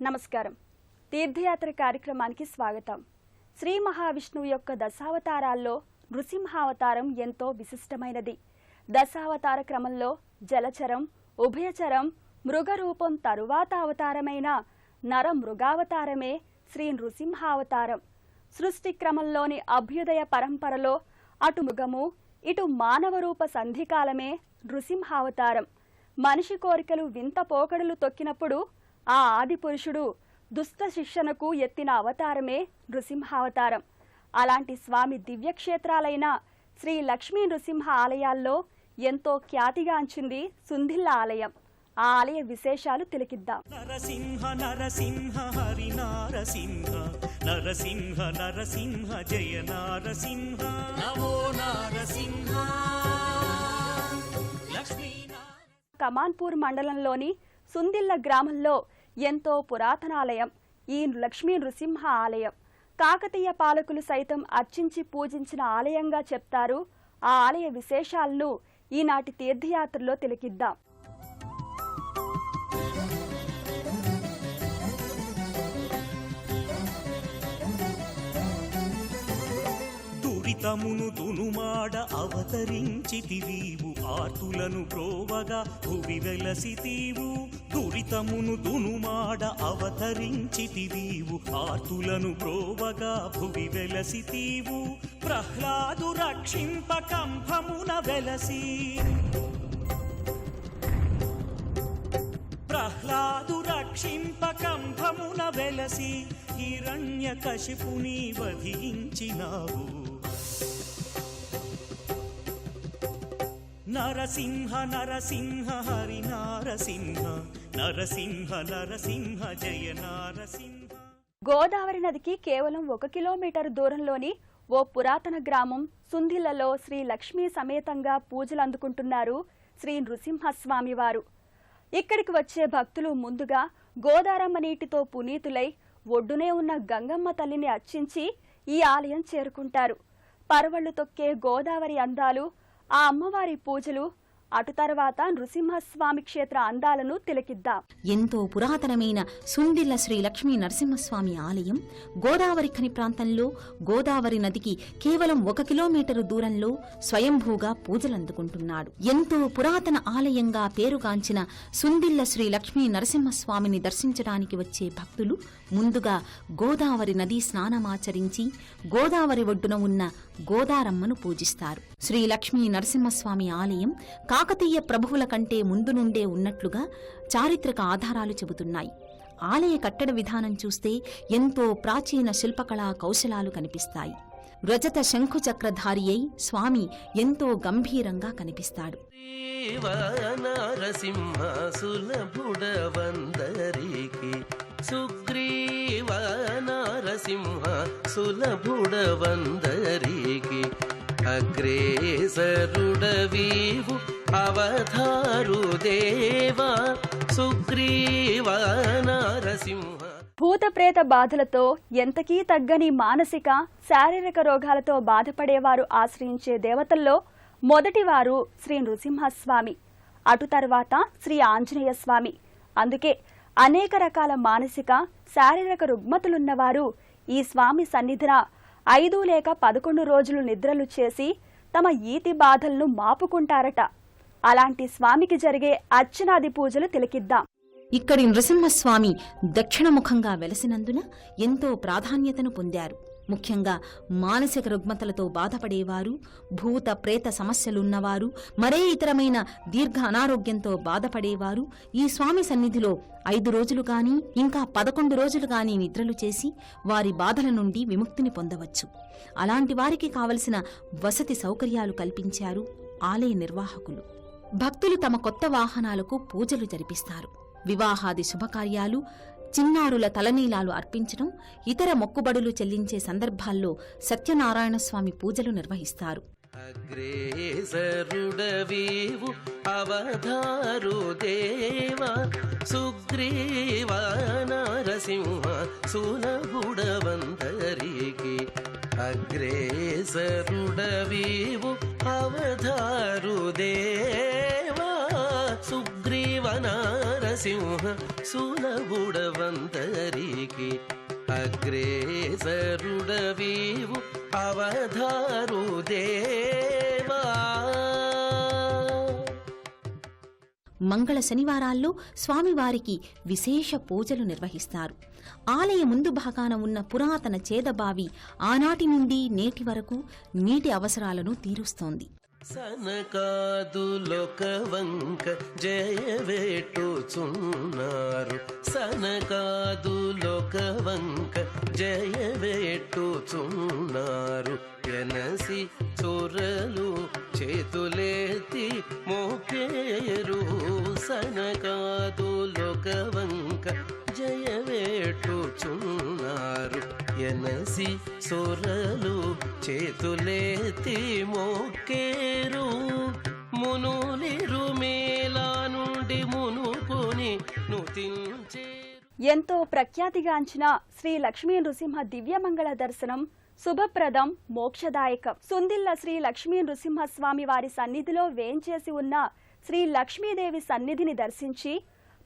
నమస్కారం. తీర్థయాత్ర కార్యక్రమానికి స్వాగతం. శ్రీ మహావిష్ణువు యొక్క దశావతారాల్లో నృసింహావతారం ఎంతో విశిష్టమైనది. దశావతార క్రమంలో జలచరం, ఉభయచరం, మృగరూపం తరువాత అవతారమైన నర మృగావతారమే శ్రీ నృసింహావతారం. సృష్టి క్రమంలోని అభ్యుదయ పరంపరలో అటు మృగము ఇటు మానవ రూప సంధికాలమే నృసింహావతారం. మనిషి కోరికలు వింత పోకడలు తొక్కినప్పుడు ఆ ఆది పురుషుడు దుష్ట శిక్షణకు ఎత్తిన అవతారమే నృసింహావతారం. అలాంటి స్వామి దివ్యక్షేత్రాలైన శ్రీ లక్ష్మీ నృసింహ ఆలయాల్లో ఎంతో ఖ్యాతిగాంచింది సుందిళ్ళ ఆలయం. ఆ ఆలయ విశేషాలు తిలకిద్దాం. నరసింహ నరసింహ హరి నారసింహ నరసింహ నరసింహ జయ నారసింహ నమో నారసింహ. కమాన్పూర్ మండలంలోని సుందిళ్ళ గ్రామంలో ఎంతో పురాతన ఆలయం ఈ లక్ష్మీ నృసింహ ఆలయం. కాకతీయ పాలకులు సైతం అర్చించి పూజించిన ఆలయంగా చెప్తారు. ఆ ఆలయ విశేషాలను ఈనాటి తీర్థయాత్రలో తిలకిద్దాం. దురితమును దునుమాడ అవతరించితివీవు ఆర్తులను ప్రోవగా భువి వెలసితీవు. దురితమును దునుమాడ అవతరించితివీవు ఆర్తులను ప్రోవగా భువి వెలసితీవు. ప్రహ్లాదు రక్షింప కంభమున వెలసి ప్రహ్లాదు రక్షింప కంభమున వెలసి హిరణ్యకశిపుని వధించినావు. నరసింహ నరసింహ హరి నారసింహ నరసింహ నరసింహ జయ నారసింహ. గోదావరి నదికి కేవలం 1 కిలోమీటర్ దూరంలోని ఓ పురాతన గ్రామం సుందిళ్లలో శ్రీ లక్ష్మీ సమేతంగా పూజలు అందుకుంటున్నారు శ్రీ నృసింహస్వామి వారు. ఇక్కడికి వచ్చే భక్తులు ముందుగా గోదారమ్మ నీటితో పునీతులై ఒడ్డునే ఉన్న గంగమ్మ తల్లిని అర్చించి ఈ ఆలయం చేరుకుంటారు. పరవళ్లు తొక్కే గోదావరి అందాలు, ఆ అమ్మవారి పూజలు, అటు తర్వాత నృసింహస్వామి క్షేత్ర అందాలను తిలకిద్దాం. ఎంతో పురాతనమైన సుందిళ్ల శ్రీ లక్ష్మీ నరసింహస్వామి ఆలయం గోదావరి ఖని ప్రాంతంలో గోదావరి నదికి కేవలం 1 కిలోమీటరు దూరంలో స్వయంభూగా పూజలందుకుంటున్నాడు. ఎంతో పురాతన ఆలయంగా పేరుగాంచిన సుందిళ్ల శ్రీ లక్ష్మీ నరసింహస్వామిని దర్శించడానికి వచ్చే భక్తులు ముందుగా గోదావరి నదీ స్నానమాచరించి గోదావరి ఒడ్డున ఉన్న గోదారమ్మను పూజిస్తారు. శ్రీ లక్ష్మీ నరసింహస్వామి ఆలయం కాకతీయ ప్రభువుల కంటే ముందు నుండే ఉన్నట్లుగా చారిత్రక ఆధారాలు చెబుతున్నాయి. ఆలయ కట్టడ విధానం చూస్తే ఎంతో ప్రాచీన శిల్పకళా కౌశలాలు కనిపిస్తాయి. రజత శంఖుచక్రధారి అయి స్వామి ఎంతో గంభీరంగా కనిపిస్తాడు. నరసింహ సులభుడ వందరికి సుగ్రీవ నరసింహ సులభుడ వందరికి అగ్రేసరుడవీవు అవతారు దేవా సుగ్రీవ నరసింహ. భూత ప్రేత బాధలతో ఎంతకీ తగ్గని మానసిక శారీరక రోగాలతో బాధపడేవారు ఆశ్రయించే దేవతల్లో మొదటివారు శ్రీ నృసింహస్వామి, అటు తర్వాత శ్రీ ఆంజనేయ స్వామి. అందుకే అనేక రకాల మానసిక శారీరక రుగ్మతులున్నవారు ఈ స్వామి సన్నిధిన 5 లేక 11 రోజులు నిద్రలు చేసి తమ ఈతి బాధలను మాపుకుంటారట. అలాంటి స్వామికి జరిగే అర్చనాది పూజలు తిలకిద్దాం. ఇక్కడి నృసింహస్వామి దక్షిణముఖంగా వెలసినందున ఎంతో ప్రాధాన్యతను పొందారు. ముఖ్యంగా మానసిక రుగ్మతలతో బాధపడేవారు, భూత ప్రేత సమస్యలున్నవారు, మరే ఇతరమైన దీర్ఘ అనారోగ్యంతో బాధపడేవారు ఈ స్వామి సన్నిధిలో 5 రోజులు గాని ఇంకా 11 రోజులు గాని నిద్రలు చేసి వారి బాధల నుండి విముక్తిని పొందవచ్చు. అలాంటి వారికి కావలసిన వసతి సౌకర్యాలు కల్పించారు ఆలయ నిర్వాహకులు. భక్తులు తమ కొత్త వాహనాలకు పూజలు జరిపిస్తారు. వివాహాది శుభకార్యాలు, చిన్నారుల తలనీలాలు అర్పించడం, ఇతర మొక్కుబడులు చెల్లించే సందర్భాల్లో సత్యనారాయణ స్వామి పూజలు నిర్వహిస్తారు. అగ్రేసరుడవీవు అవతారు దేవా సుగ్రీవ నరసింహ సులభుడ వందరికి అగ్రేసరుడవీవు అవతారు దేవా సుగ్రీవ నరసింహ నరసింహ సులభుడవంతరికి అగ్రేసరుడవీవు అవధారు దేవా. మంగళ శనివారాల్లో స్వామివారికి విశేష పూజలు నిర్వహిస్తారు. ఆలయ ముందు భాగాన ఉన్న పురాతన చేదబావి ఆనాటి నుండి నేటి వరకు నీటి అవసరాలను తీరుస్తోంది. సనకాదులొక వంక జయవేట్టుచున్నారు, సనకాదులొక వంక జయవేట్టుచున్నారు. ఎనసి చొరలు చేతులెత్తి మోకేరు, సనకాదులొక వంక జయవేట్టుచున్నారు. ఎనసి సొరలు చేతులెత్తి మోకేరు. మునులిరు మేలా నుండి మునుకొని నుతించే. ఎంతో ప్రఖ్యాతిగాంచిన శ్రీ లక్ష్మీ నృసింహ దివ్యమంగళ దర్శనం శుభప్రదం, మోక్షదాయకం. సుందిళ్ల శ్రీ లక్ష్మీ నృసింహస్వామి వారి సన్నిధిలో వేంచేసి ఉన్న శ్రీ లక్ష్మీదేవి సన్నిధిని దర్శించి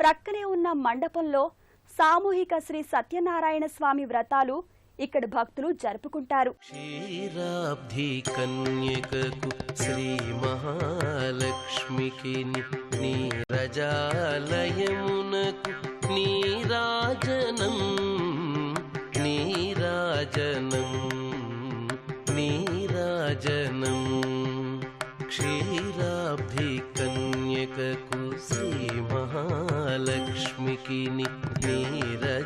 ప్రక్కనే ఉన్న మండపంలో సామూహిక శ్రీ సత్యనారాయణ స్వామి వ్రతాలు ఇక్కడ భక్తులు జరుపుకుంటారు. క్షీరాబ్ధి కన్యకకు శ్రీ మహాలక్ష్మికి నీరజాలయమునకు నీరాజనం, నీరాజనం, నీరాజనం. క్షీరాబ్ధి కన్యకకు శ్రీ మహాలక్ష్మికి నీరజాలయమునకు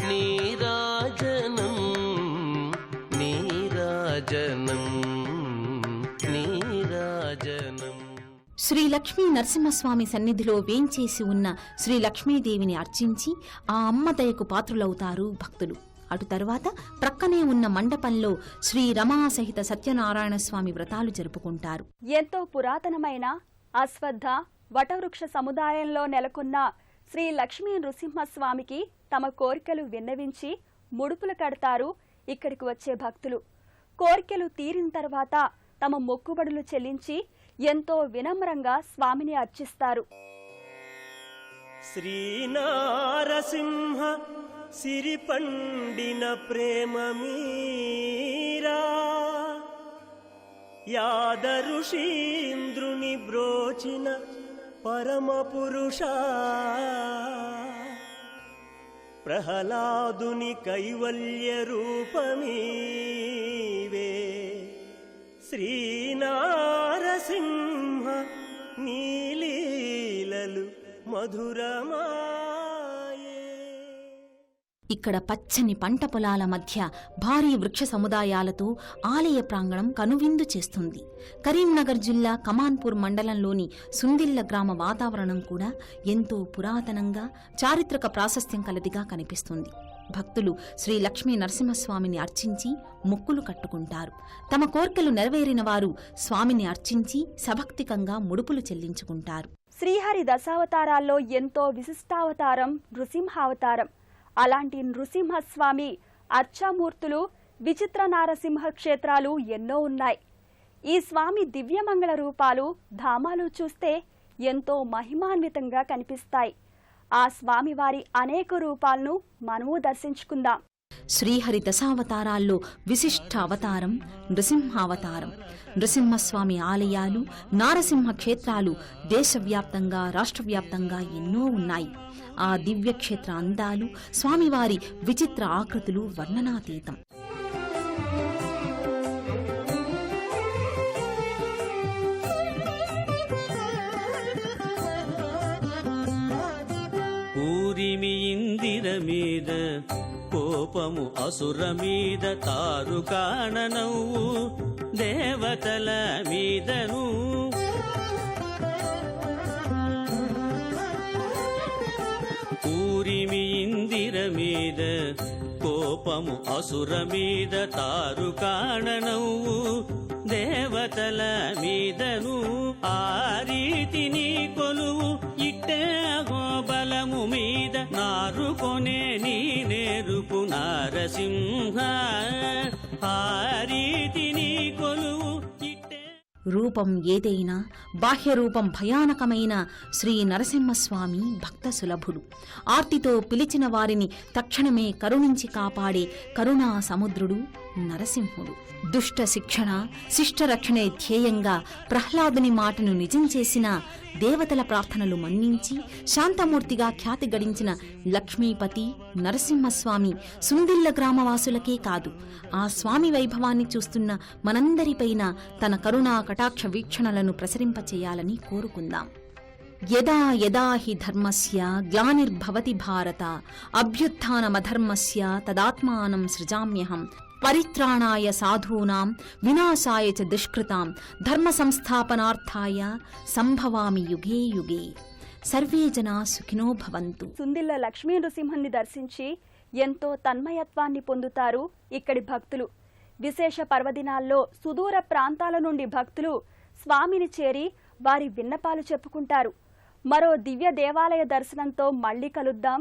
నీరాజనం, నీరాజనం, నీరాజనం. శ్రీ లక్ష్మీ నరసింహస్వామి సన్నిధిలో వేంచేసి ఉన్న శ్రీ లక్ష్మీదేవిని అర్చించి ఆ అమ్మ దయకు పాత్రులవుతారు భక్తులు. అటు తర్వాత ప్రక్కనే ఉన్న మండపంలో శ్రీ రమా సహిత సత్యనారాయణ స్వామి వ్రతాలు జరుపుకుంటారు. ఎంతో పురాతనమైన అశ్వత్థ వటవృక్ష సముదాయంలో నెలకొన్న శ్రీ లక్ష్మీ నృసింహస్వామికి తమ కోరికలు విన్నవించి ముడుపులు కడతారు ఇక్కడికి వచ్చే భక్తులు. కోరికలు తీరిన తర్వాత తమ మొక్కుబడులు చెల్లించి ఎంతో వినమ్రంగా స్వామిని అర్చిస్తారు. శ్రీనారసింహ సిరిపండిన ప్రేమ మీరా, యాదరుషీంద్రుని బ్రోచిన పరమ పురుష, ప్రహ్లాదుని కైవల్య రూపమీవే. శ్రీనారసింహ నీలీలలు మధురమాయే. ఇక్కడ పచ్చని పంట పొలాల మధ్య భారీ వృక్ష సముదాయాలతో ఆలయ ప్రాంగణం కనువిందు చేస్తుంది. కరీంనగర్ జిల్లా కమాన్పూర్ మండలంలోని సుందిళ్ల గ్రామ వాతావరణం కూడా ఎంతో పురాతనంగా చారిత్రక ప్రాశస్త్యం కలదిగా కనిపిస్తుంది. భక్తులు శ్రీ లక్ష్మీ నరసింహస్వామిని అర్చించి మొక్కులు కట్టుకుంటారు. తమ కోర్కెలు నెరవేరిన వారు స్వామిని అర్చించి సభక్తికంగా ముడుపులు చెల్లించుకుంటారు. శ్రీహరి దశావతారాల్లో ఎంతో విశిష్టావతారం నృసింహావతారం. అలాంటి నృసింహస్వామి అర్చామూర్తులు, విచిత్ర నారసింహ క్షేత్రాలు ఎన్నో ఉన్నాయి. ఈ స్వామి దివ్యమంగళ రూపాలు, ధామాలు చూస్తే ఎంతో మహిమాన్వితంగా కనిపిస్తాయి. ఆ స్వామివారి అనేక రూపాలను మనము దర్శించుకుందాం. శ్రీహరి దశావతారాల్లో విశిష్ట అవతారం నృసింహావతారం. నృసింహస్వామి ఆలయాలు, నారసింహ క్షేత్రాలు దేశవ్యాప్తంగా, రాష్ట్రవ్యాప్తంగా ఎన్నో ఉన్నాయి. ఆ దివ్యక్షేత్ర అందాలు, స్వామివారి విచిత్ర ఆకృతులు వర్ణనాతీతం. ఊరిమి ఇందిర మీద కోపము అసుర మీద తారుకాణ నవ్వు దేవతల మీదను ఊరిమి ఇందిర మీద కోపము అసుర మీద తారుకాణ నవ్వు దేవతల మీదను ఆ రీతిని కొలువు ఇట్టే బలము మీద నారుకొనే నీ నేరుపు నారసింహ ఆ రీతిని కొలువు ఇట్టే. రూపం ఏదైనా బాహ్య రూపం భయానకమైన శ్రీ నరసింహస్వామి భక్త సులభుడు. ఆర్తితో పిలిచిన వారిని తక్షణమే కరుణించి కాపాడే కరుణా సముద్రుడు నరసింహుడు. దుష్ట శిక్షణ శిష్టరక్షణే ధ్యేయంగా ప్రహ్లాదుని మాటను నిజం చేసిన, దేవతల ప్రార్థనలు మన్నించి శాంతమూర్తిగా ఖ్యాతి గడించిన లక్ష్మీపతి నరసింహస్వామి సుందిళ్ల గ్రామవాసులకే కాదు, ఆ స్వామి వైభవాన్ని చూస్తున్న మనందరిపైన తన కరుణా కటాక్ష వీక్షణలను ప్రసరింపచేయాలని కోరుకుందాం. యదా యదా హి ధర్మస్య గ్లానిర్భవతి భారత అభ్యుత్థానమధర్మస్య తదాత్మానం సృజామ్యహం పరిత్రాణాయ సాధూనాం వినాశాయ చ దుష్కృతాం ధర్మ సంస్థాపనార్థాయ సంభవామి యుగే యుగే. సర్వే జనా సుఖినో భవంతు. సుందిళ్ల లక్ష్మీ నృసింహుని దర్శించి ఎంతో తన్మయత్వాన్ని పొందుతారు ఇక్కడి భక్తులు. విశేష పర్వదినాల్లో సుదూర ప్రాంతాల నుండి భక్తులు స్వామిని చేరి వారి విన్నపాలు చెప్పుకుంటారు. మరో దివ్య దేవాలయ దర్శనంతో మళ్ళీ కలుద్దాం.